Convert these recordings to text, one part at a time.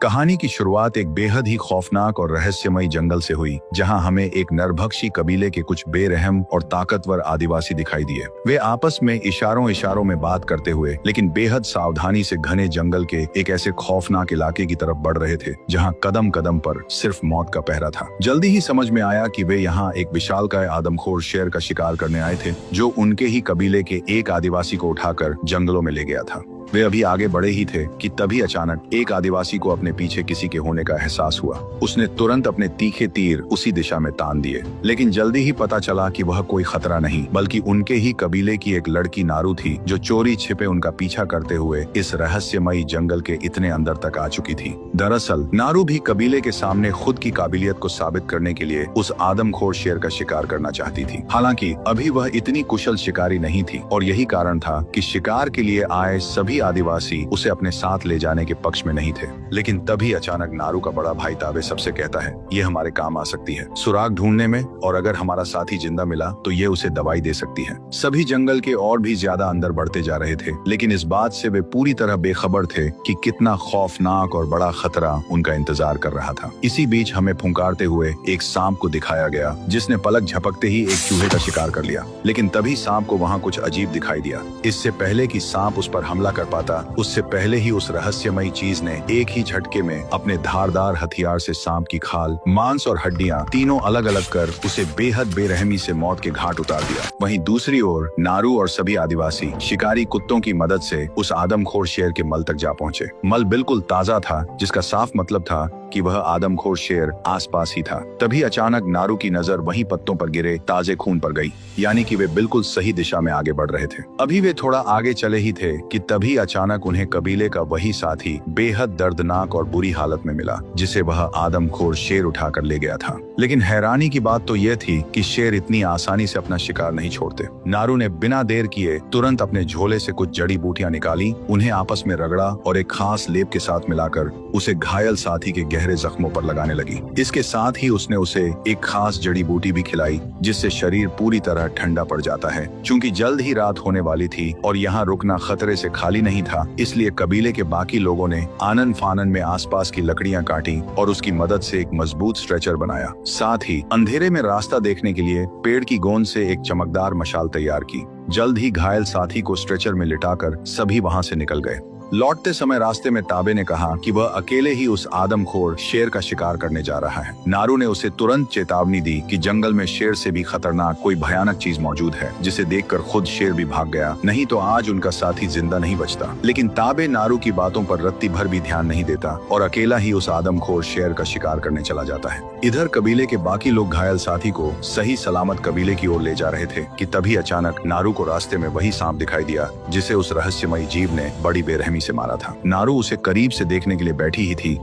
कहानी की शुरुआत एक बेहद ही खौफनाक और रहस्यमयी जंगल से हुई, जहां हमें एक नरभक्षी कबीले के कुछ बेरहम और ताकतवर आदिवासी दिखाई दिए। वे आपस में इशारों इशारों में बात करते हुए लेकिन बेहद सावधानी से घने जंगल के एक ऐसे खौफनाक इलाके की तरफ बढ़ रहे थे, जहां कदम कदम पर सिर्फ मौत का पहरा था। जल्दी ही समझ में आया कि वे यहाँ एक विशालकाय आदमखोर शेर का शिकार करने आए थे, जो उनके ही कबीले के एक आदिवासी को उठाकर जंगलों में ले गया था। वे अभी आगे बढ़े ही थे कि तभी अचानक एक आदिवासी को अपने पीछे किसी के होने का एहसास हुआ। उसने तुरंत अपने तीखे तीर उसी दिशा में तान दिए, लेकिन जल्दी ही पता चला कि वह कोई खतरा नहीं बल्कि उनके ही कबीले की एक लड़की नारू थी, जो चोरी छिपे उनका पीछा करते हुए इस रहस्यमयी जंगल के इतने अंदर तक आ चुकी थी। दरअसल नारू भी कबीले के सामने खुद की काबिलियत को साबित करने के लिए उस आदमखोर शेर का शिकार करना चाहती थी। हालांकि अभी वह इतनी कुशल शिकारी नहीं थी, और यही कारण था कि शिकार के लिए आए सभी आदिवासी उसे अपने साथ ले जाने के पक्ष में नहीं थे। लेकिन तभी अचानक नारू का बड़ा भाई ताबे सबसे कहता है, ये हमारे काम आ सकती है सुराग ढूंढने में, और अगर हमारा साथी जिंदा मिला तो ये उसे दवाई दे सकती है। सभी जंगल के और भी ज्यादा अंदर बढ़ते जा रहे थे, लेकिन इस बात से वे पूरी तरह बेखबर थे कि कितना खौफनाक और बड़ा खतरा उनका इंतजार कर रहा था। इसी बीच हमें फुंकारते हुए एक सांप को दिखाया गया, जिसने पलक झपकते ही एक चूहे का शिकार कर लिया। लेकिन तभी सांप को वहाँ कुछ अजीब दिखाई दिया। इससे पहले कि सांप उस पर हमला कर पाता, उससे पहले ही उस रहस्यमयी चीज ने एक ही झटके में अपने धारदार हथियार से सांप की खाल, मांस और हड्डियां तीनों अलग अलग कर उसे बेहद बेरहमी से मौत के घाट उतार दिया। वहीं दूसरी ओर नारू और सभी आदिवासी शिकारी कुत्तों की मदद से उस आदमखोर शेर के मल तक जा पहुंचे। मल बिल्कुल ताजा था, जिसका साफ मतलब था कि वह आदमखोर शेर आसपास ही था। तभी अचानक नारू की नजर वहीं पत्तों पर गिरे ताजे खून पर गई, यानी कि वे बिल्कुल सही दिशा में आगे बढ़ रहे थे। अभी वे थोड़ा आगे चले ही थे कि तभी अचानक उन्हें कबीले का वही साथी बेहद दर्दनाक और बुरी हालत में मिला, जिसे वह आदमखोर शेर उठाकर ले गया था। लेकिन हैरानी की बात तो यह थी कि शेर इतनी आसानी से अपना शिकार नहीं छोड़ते। नारू ने बिना देर किए तुरंत अपने झोले से कुछ जड़ी बूटियां निकाली, उन्हें आपस में रगड़ा और एक खास लेप के साथ मिलाकर उसे घायल साथी के गहरे जख्मों पर लगाने लगी। इसके साथ ही उसने उसे एक खास जड़ी बूटी भी खिलाई, जिससे शरीर पूरी तरह ठंडा पड़ जाता है। चूंकि जल्द ही रात होने वाली थी और यहाँ रुकना खतरे से खाली नहीं था, इसलिए कबीले के बाकी लोगों ने आनन फानन में आसपास की लकड़ियां काटी और उसकी मदद से एक मजबूत स्ट्रेचर बनाया। साथ ही अंधेरे में रास्ता देखने के लिए पेड़ की गोंद से एक चमकदार मशाल तैयार की। जल्द ही घायल साथी को स्ट्रेचर में लिटाकर सभी वहां से निकल गए। लौटते समय रास्ते में ताबे ने कहा कि वह अकेले ही उस आदमखोर शेर का शिकार करने जा रहा है। नारू ने उसे तुरंत चेतावनी दी कि जंगल में शेर से भी खतरनाक कोई भयानक चीज मौजूद है, जिसे देखकर खुद शेर भी भाग गया, नहीं तो आज उनका साथी जिंदा नहीं बचता। लेकिन ताबे नारू की बातों पर रत्ती भर भी ध्यान नहीं देता और अकेला ही उस आदमखोर शेर का शिकार करने चला जाता है। इधर कबीले के बाकी लोग घायल साथी को सही सलामत कबीले की ओर ले जा रहे थे कि तभी अचानक नारू को रास्ते में वही सांप दिखाई दिया, जिसे उस रहस्यमयी जीव ने बड़ी बेरहमी से मारा था। नारू उसे करीब से देखने के लिए बैठी ही थी।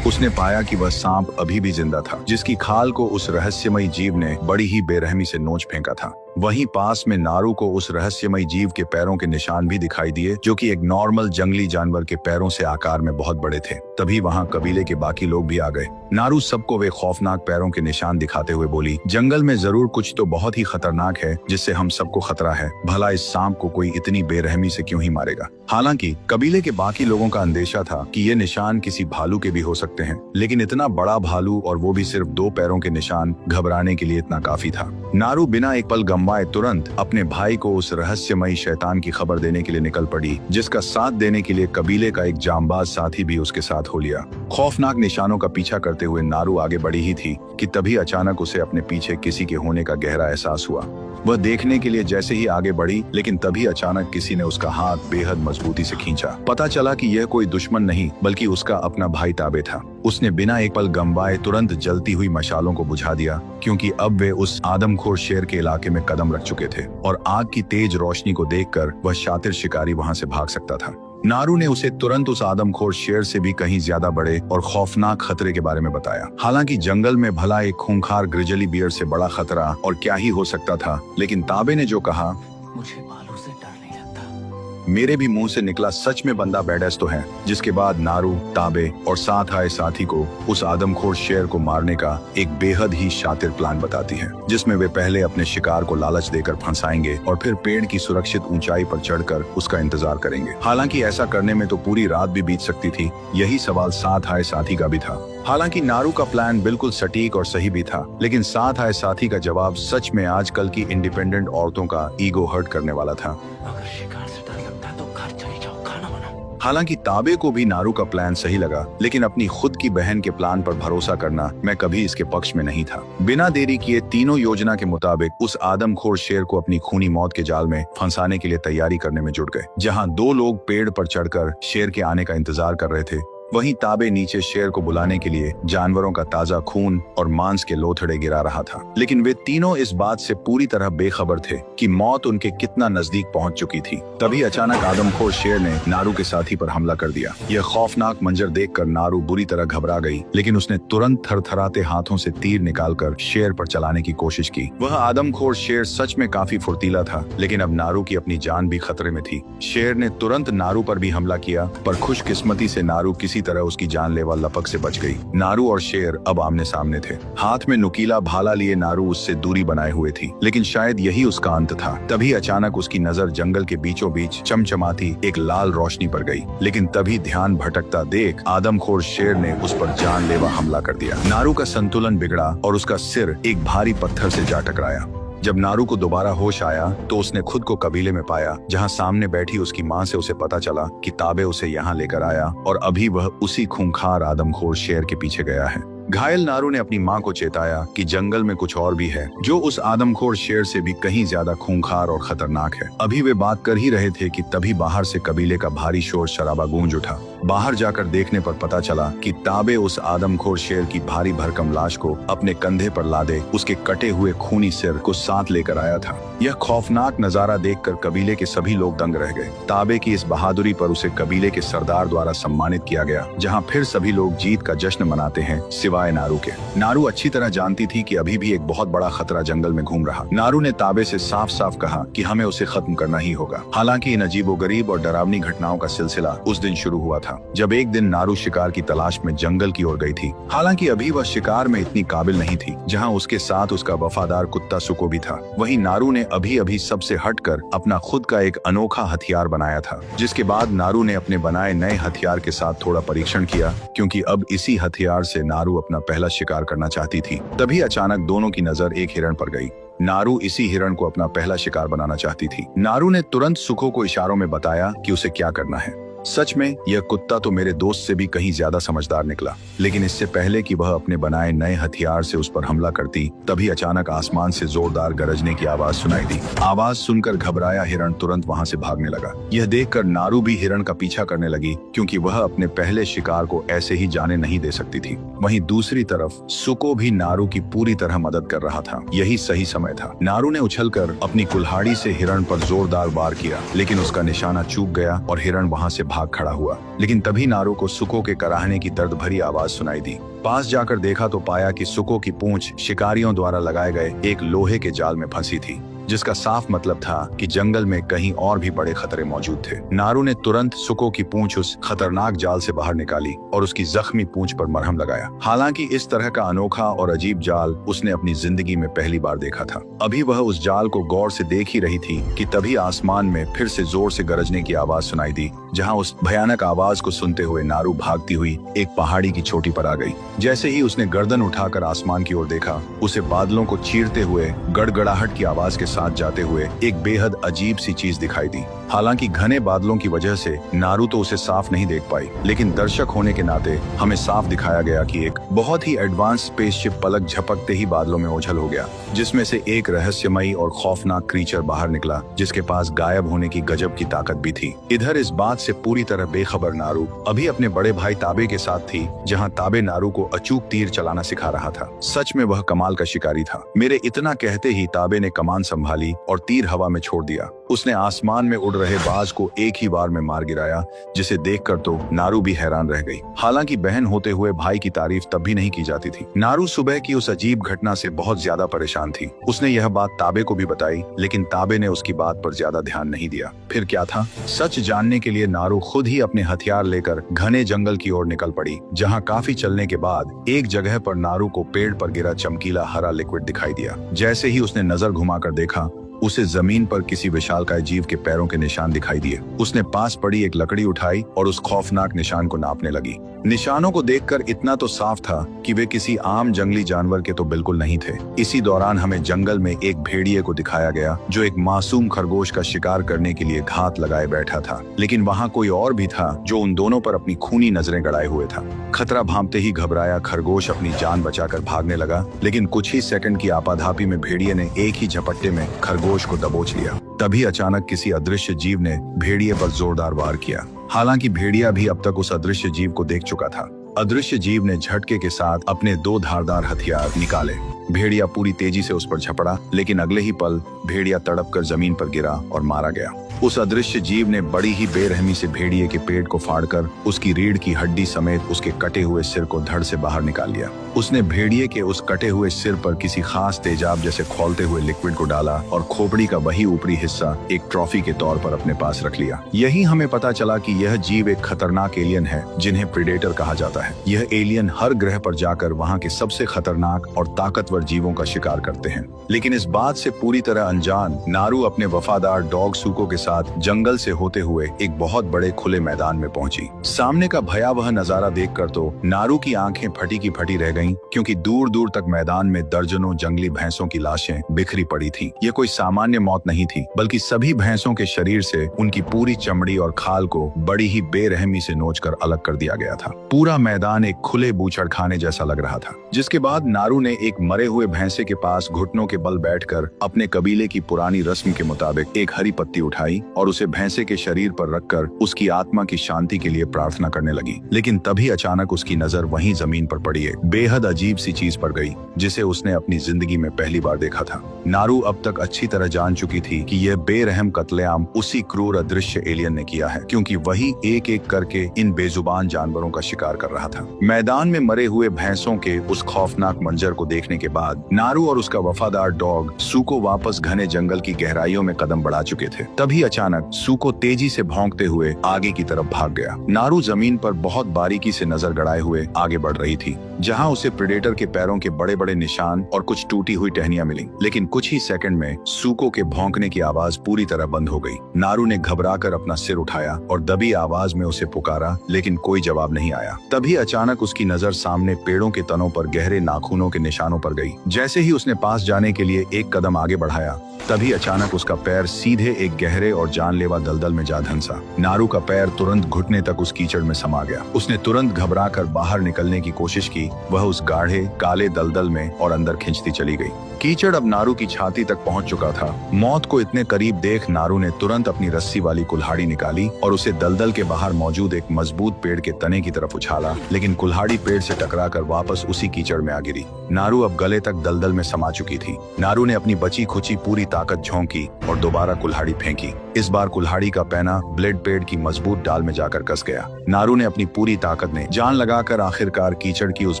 उसने पाया कि वह सांप अभी भी जिंदा था, जिसकी खाल को उस रहस्यमयी जीव ने बड़ी ही बेरहमी से नोच फेंका था। वहीं पास में नारू को उस रहस्यमयी जीव के पैरों के निशान भी दिखाई दिए, जो कि एक नॉर्मल जंगली जानवर के पैरों से आकार में बहुत बड़े थे। तभी वहां कबीले के बाकी लोग भी आ गए। नारू सबको वे खौफनाक पैरों के निशान दिखाते हुए बोली, जंगल में जरूर कुछ तो बहुत ही खतरनाक है, जिससे हम सबको खतरा है। भला इस सांप को कोई इतनी बेरहमी से क्यों ही मारेगा। हालांकि कबीले के बाकी लोगों का अंदेशा था कि ये निशान किसी भालू के भी हो सकते हैं, लेकिन इतना बड़ा भालू और वो भी सिर्फ 2 पैरों के निशान घबराने के लिए इतना काफी था। नारू बिना एक पल गंवाए तुरंत अपने भाई को उस रहस्यमयी शैतान की खबर देने के लिए निकल पड़ी, जिसका साथ देने के लिए कबीले का एक जांबाज साथी भी उसके साथ हो लिया। खौफनाक निशानों का पीछा करते हुए नारू आगे बढ़ी ही थी कि तभी अचानक उसे अपने पीछे किसी के होने का गहरा एहसास हुआ। वह देखने के लिए जैसे ही आगे बढ़ी, लेकिन तभी अचानक किसी ने उसका हाथ बेहद मजबूती से खींचा। पता चला कि यह कोई दुश्मन नहीं बल्कि उसका अपना भाई ताबे था। उसने बिना एक पल गंवाए तुरंत जलती हुई मशालों को बुझा दिया, क्योंकि अब वे उस आदमखोर शेर के इलाके में कदम रख चुके थे और आग की तेज रोशनी को देखकर वह शातिर शिकारी वहां से भाग सकता था। नारू ने उसे तुरंत उस आदमखोर शेर से भी कहीं ज्यादा बड़े और खौफनाक खतरे के बारे में बताया। हालांकि जंगल में भला एक खूंखार ग्रिजली बियर से बड़ा खतरा और क्या ही हो सकता था, लेकिन ताबे ने जो कहा, मुझे भालू से डर नहीं लगता, मेरे भी मुंह से निकला, सच में बंदा बैडएस तो है। जिसके बाद नारू, ताबे और साथ आए साथी को उस आदमखोर शेर को मारने का एक बेहद ही शातिर प्लान बताती है, जिसमें वे पहले अपने शिकार को लालच देकर फंसाएंगे और फिर पेड़ की सुरक्षित ऊंचाई पर चढ़कर उसका इंतजार करेंगे। हालांकि ऐसा करने में तो पूरी रात भी बीत सकती थी। यही सवाल साथ आए साथी का भी था। हालांकि नारू का प्लान बिल्कुल सटीक और सही भी था, लेकिन साथ आए साथी का जवाब सच में आजकल की इंडिपेंडेंट औरतों का ईगो हर्ट करने वाला था। अगर शिकार से डर लगता है तो घर चले जाओ, खाना बनाओ। हालांकि ताबे को भी नारू का प्लान सही लगा, लेकिन अपनी खुद की बहन के प्लान पर भरोसा करना मैं कभी इसके पक्ष में नहीं था। बिना देरी किए तीनों योजना के मुताबिक उस आदमखोर शेर को अपनी खूनी मौत के जाल में फंसाने के लिए तैयारी करने में जुट गए। जहां दो लोग पेड़ पर चढ़कर शेर के आने का इंतजार कर रहे थे, वहीं ताबे नीचे शेर को बुलाने के लिए जानवरों का ताजा खून और मांस के लोथड़े गिरा रहा था। लेकिन वे तीनों इस बात से पूरी तरह बेखबर थे कि मौत उनके कितना नजदीक पहुंच चुकी थी। तभी अचानक आदमखोर शेर ने नारू के साथी पर हमला कर दिया। यह खौफनाक मंजर देखकर नारू बुरी तरह घबरा गई, लेकिन उसने तुरंत थरथराते हाथों से तीर निकालकर शेर पर चलाने की कोशिश की। वह आदमखोर शेर सच में काफी फुर्तीला था, लेकिन अब नारू की अपनी जान भी खतरे में थी। शेर ने तुरंत नारू पर भी हमला किया, पर खुशकिस्मती से नारू किसी तरह उसकी जानलेवा लपक से बच गई। नारू और शेर अब आमने सामने थे। हाथ में नुकीला भाला लिए नारू उससे दूरी बनाए हुए थी, लेकिन शायद यही उसका अंत था। तभी अचानक उसकी नजर जंगल के बीचों बीच चमचमाती एक लाल रोशनी पर गई, लेकिन तभी ध्यान भटकता देख आदमखोर शेर ने उस पर जानलेवा हमला कर दिया। नारू का संतुलन बिगड़ा और उसका सिर एक भारी पत्थर से जा टकराया। जब नारू को दोबारा होश आया तो उसने खुद को कबीले में पाया, जहां सामने बैठी उसकी मां से उसे पता चला कि ताबे उसे यहाँ लेकर आया और अभी वह उसी खूंखार आदमखोर शेर के पीछे गया है। घायल नारू ने अपनी मां को चेताया कि जंगल में कुछ और भी है, जो उस आदमखोर शेर से भी कहीं ज्यादा खूंखार और खतरनाक है। अभी वे बात कर ही रहे थे कि तभी बाहर से कबीले का भारी शोर शराबा गूंज उठा। बाहर जाकर देखने पर पता चला कि ताबे उस आदमखोर शेर की भारी भरकम लाश को अपने कंधे पर लादे उसके कटे हुए खूनी सिर को साथ लेकर आया था। यह खौफनाक नजारा देखकर कबीले के सभी लोग दंग रह गए। ताबे की इस बहादुरी पर उसे कबीले के सरदार द्वारा सम्मानित किया गया, जहाँ फिर सभी लोग जीत का जश्न मनाते हैं सिवाय नारू के। नारू अच्छी तरह जानती थी कि अभी भी एक बहुत बड़ा खतरा जंगल में घूम रहा। नारू ने ताबे से साफ साफ कहा कि हमें उसे खत्म करना ही होगा। हालांकि इन अजीबोगरीब और डरावनी घटनाओं का सिलसिला उस दिन शुरू हुआ था, जब एक दिन नारू शिकार की तलाश में जंगल की ओर गई थी। हालांकि अभी वह शिकार में इतनी काबिल नहीं थी, जहां उसके साथ उसका वफादार कुत्ता सुको भी था। वहीं नारू ने अभी अभी सबसे हटकर अपना खुद का एक अनोखा हथियार बनाया था, जिसके बाद नारू ने अपने बनाए नए हथियार के साथ थोड़ा परीक्षण किया, क्योंकि अब इसी हथियार से नारू अपना पहला शिकार करना चाहती थी। तभी अचानक दोनों की नजर एक हिरण पर गई। नारू इसी हिरण को अपना पहला शिकार बनाना चाहती थी। नारू ने तुरंत सुको को इशारों में बताया कि उसे क्या करना है। सच में यह कुत्ता तो मेरे दोस्त से भी कहीं ज्यादा समझदार निकला, लेकिन इससे पहले कि वह अपने बनाए नए हथियार से उस पर हमला करती, तभी अचानक आसमान से जोरदार गरजने की आवाज सुनाई दी। आवाज सुनकर घबराया हिरण तुरंत वहां से भागने लगा। यह देखकर नारू भी हिरण का पीछा करने लगी, क्योंकि वह अपने पहले शिकार को ऐसे ही जाने नहीं दे सकती थी। वहीं दूसरी तरफ सुको भी नारू की पूरी तरह मदद कर रहा था। यही सही समय था। नारू ने उछलकर अपनी कुल्हाड़ी से हिरण पर जोरदार वार किया, लेकिन उसका निशाना चूक गया और हिरण वहां से भाग खड़ा हुआ। लेकिन तभी नारू को सुको के कराहने की दर्द भरी आवाज सुनाई दी। पास जाकर देखा तो पाया कि सुको की पूंछ शिकारियों द्वारा लगाए गए एक लोहे के जाल में फंसी थी, जिसका साफ मतलब था कि जंगल में कहीं और भी बड़े खतरे मौजूद थे। नारू ने तुरंत सुको की पूंछ उस खतरनाक जाल से बाहर निकाली और उसकी जख्मी पूंछ पर मरहम लगाया। हालांकि इस तरह का अनोखा और अजीब जाल उसने अपनी जिंदगी में पहली बार देखा था। अभी वह उस जाल को गौर से देख ही रही थी कि तभी आसमान में फिर से जोर से गरजने की आवाज सुनाई दी, जहां उस भयानक आवाज को सुनते हुए नारू भागती हुई एक पहाड़ी की चोटी पर आ गई। जैसे ही उसने गर्दन उठाकर आसमान की ओर देखा, उसे बादलों को चीरते हुए गड़गड़ाहट की आवाज के साथ जाते हुए एक बेहद अजीब सी चीज दिखाई दी। हालांकि घने बादलों की वजह से नारू तो उसे साफ नहीं देख पाई, लेकिन दर्शक होने के नाते हमें साफ दिखाया गया कि एक बहुत ही एडवांस स्पेसशिप पलक झपकते ही बादलों में ओझल हो गया, जिसमें से एक रहस्यमयी और खौफनाक क्रीचर बाहर निकला, जिसके पास गायब होने की गजब की ताकत भी थी। इधर इस बात से पूरी तरह बेखबर नारू अभी अपने बड़े भाई ताबे के साथ थी, जहां ताबे नारू को अचूक तीर चलाना सिखा रहा था। सच में वह कमाल का शिकारी था। मेरे इतना कहते ही ताबे ने कमान संभाली और तीर हवा में छोड़ दिया। उसने आसमान में उड़ रहे बाज को एक ही बार में मार गिराया, जिसे देखकर तो नारू भी हैरान रह गई। हालांकि बहन होते हुए भाई की तारीफ तब भी नहीं की जाती थी। नारू सुबह की उस अजीब घटना से बहुत ज्यादा परेशान थी। उसने यह बात ताबे को भी बताई, लेकिन ताबे ने उसकी बात पर ज्यादा ध्यान नहीं दिया। फिर क्या था? सच जानने के लिए नारू खुद ही अपने हथियार लेकर घने जंगल की ओर निकल पड़ी, जहाँ काफी चलने के बाद एक जगह पर नारू को पेड़ पर गिरा चमकीला हरा लिक्विड दिखाई दिया। जैसे ही उसने नजर घुमाकर देखा, उसे जमीन पर किसी विशालकाय जीव के पैरों के निशान दिखाई दिए। उसने पास पड़ी एक लकड़ी उठाई और उस खौफनाक निशान को नापने लगी। निशानों को देखकर इतना तो साफ था कि वे किसी आम जंगली जानवर के तो बिल्कुल नहीं थे। इसी दौरान हमें जंगल में एक भेड़िए को दिखाया गया, जो एक मासूम खरगोश का शिकार करने के लिए घात लगाए बैठा था। लेकिन वहाँ कोई और भी था जो उन दोनों पर अपनी खूनी नजरें गड़ाए हुए था। खतरा भांपते ही घबराया खरगोश अपनी जान बचाकर भागने लगा, लेकिन कुछ ही सेकंड की आपाधापी में भेड़िए ने एक ही झपट्टे में खरगोश को दबोच लिया। तभी अचानक किसी अदृश्य जीव ने भेड़िए पर जोरदार वार किया। हालांकि भेड़िया भी अब तक उस अदृश्य जीव को देख चुका था। अदृश्य जीव ने झटके के साथ अपने 2 धारदार हथियार निकाले। भेड़िया पूरी तेजी से उस पर झपड़ा, लेकिन अगले ही पल भेड़िया तड़पकर जमीन पर गिरा और मारा गया। उस अदृश्य जीव ने बड़ी ही बेरहमी से भेड़िए के पेट को फाड़कर उसकी रीढ़ की हड्डी समेत उसके कटे हुए सिर को धड़ से बाहर निकाल लिया। उसने भेड़िए के उस कटे हुए सिर पर किसी खास तेजाब जैसे खौलते हुए लिक्विड को डाला और खोपड़ी का वही ऊपरी हिस्सा एक ट्रॉफी के तौर पर अपने पास रख लिया। यही हमें पता चला कि यह जीव एक खतरनाक एलियन है, जिन्हें प्रीडेटर कहा जाता है। यह एलियन हर ग्रह पर जाकर वहाँ के सबसे खतरनाक और ताकतवर जीवों का शिकार करते हैं। लेकिन इस बात से पूरी तरह अनजान नारू अपने वफादार डॉग सूको के साथ जंगल से होते हुए एक बहुत बड़े खुले मैदान में पहुंची। सामने का भयावह नजारा देखकर तो नारू की आंखें फटी की फटी रह गईं, क्योंकि दूर दूर तक मैदान में दर्जनों जंगली भैंसों की लाशें बिखरी पड़ी थीं। ये कोई सामान्य मौत नहीं थी, बल्कि सभी भैंसों के शरीर से उनकी पूरी चमड़ी और खाल को बड़ी ही बेरहमी से नोचकर अलग कर दिया गया था। पूरा मैदान एक खुले बूचड़ खाने जैसा लग रहा था। जिसके बाद नारू ने एक मरे हुए भैंसे के पास घुटनों के बल बैठकर अपने कबीले की पुरानी रस्म के मुताबिक एक हरी पत्ती उठाई और उसे भैंसे के शरीर पर रखकर उसकी आत्मा की शांति के लिए प्रार्थना करने लगी। लेकिन तभी अचानक उसकी नजर वहीं जमीन पर पड़ी एक बेहद अजीब सी चीज पर गई, जिसे उसने अपनी जिंदगी में पहली बार देखा था। नारू अब तक अच्छी तरह जान चुकी थी कि यह बेरहम कत्लेआम उसी क्रूर अदृश्य एलियन ने किया है, क्योंकि वही एक एक करके इन बेजुबान जानवरों का शिकार कर रहा था। मैदान में मरे हुए भैंसों के उस खौफनाक मंजर को देखने के बाद नारू और उसका वफादार डॉग सूको वापस घने जंगल की गहराइयों में कदम बढ़ा चुके थे। तभी अचानक सूको तेजी से भौंकते हुए आगे की तरफ भाग गया। नारू जमीन पर बहुत बारीकी से नजर गड़ाए हुए आगे बढ़ रही थी, जहां उसे प्रेडेटर के पैरों के बड़े बड़े निशान और कुछ टूटी हुई टहनियां मिली। लेकिन कुछ ही सेकंड में सूको के भौंकने की आवाज पूरी तरह बंद हो गई। नारू ने घबराकर अपना सिर उठाया और दबी आवाज में उसे पुकारा, लेकिन कोई जवाब नहीं आया। तभी अचानक उसकी नजर सामने पेड़ों के तनों पर गहरे नाखूनों के निशानों पर गई। जैसे ही उसने पास जाने के लिए एक कदम आगे बढ़ाया, तभी अचानक उसका पैर सीधे एक गहरे और जानलेवा दलदल में जा धंसा। नारू का पैर तुरंत घुटने तक उस कीचड़ में समा गया। उसने तुरंत घबराकर बाहर निकलने की कोशिश की। वह उस गाढ़े काले दलदल में और अंदर खिंचती चली गई। कीचड़ अब नारू की छाती तक पहुंच चुका था। मौत को इतने करीब देख नारू ने तुरंत अपनी रस्सी वाली कुल्हाड़ी निकाली और उसे दलदल के बाहर मौजूद एक मजबूत पेड़ के तने की तरफ उछाला, लेकिन कुल्हाड़ी पेड़ से टकराकर वापस उसी कीचड़ में आ गिरी। नारू अब गले तक दलदल में समा चुकी थी। नारू ने अपनी बची खुची पूरी ताकत झोंकी और दोबारा कुल्हाड़ी फेंकी। इस बार कुल्हाड़ी का पैना ब्लेड पेड़ की मजबूत डाल में जाकर कस गया। नारू ने अपनी पूरी ताकत ने जान लगाकर आखिरकार कीचड़ की उस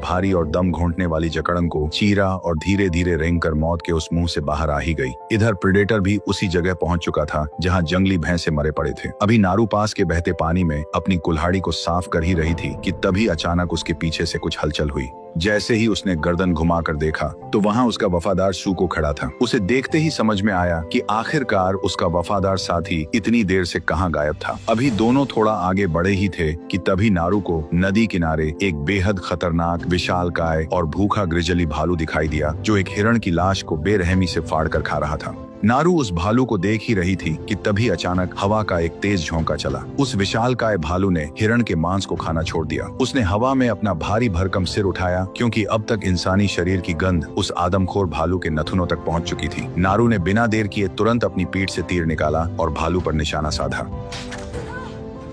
भारी और दम घोंटने वाली जकड़न को चीरा और धीरे धीरे रेंगकर मौत के उस मुंह से बाहर आ ही गई। इधर प्रेडेटर भी उसी जगह पहुंच चुका था जहां जंगली भैंसे मरे पड़े थे। अभी नारू पास के बहते पानी में अपनी कुल्हाड़ी को साफ कर ही रही थी कि तभी अचानक उसके पीछे से कुछ हलचल हुई। जैसे ही उसने गर्दन घुमाकर देखा तो वहां उसका वफादार सूको खड़ा था। उसे देखते ही समझ में आया कि आखिरकार उसका वफादार साथी इतनी देर से कहां गायब था। अभी दोनों थोड़ा आगे बढ़े ही थे कि तभी नारू को नदी किनारे एक बेहद खतरनाक विशालकाय और भूखा ग्रिजली भालू दिखाई दिया, जो एक हिरण की लाश को बेरहमी से फाड़ कर खा रहा था। नारू उस भालू को देख ही रही थी कि तभी अचानक हवा का एक तेज झोंका चला। उस विशालकाय भालू ने हिरण के मांस को खाना छोड़ दिया। उसने हवा में अपना भारी भरकम सिर उठाया, क्योंकि अब तक इंसानी शरीर की गंध उस आदमखोर भालू के नथुनों तक पहुंच चुकी थी। नारू ने बिना देर किए तुरंत अपनी पीठ से तीर निकाला और भालू पर निशाना साधा।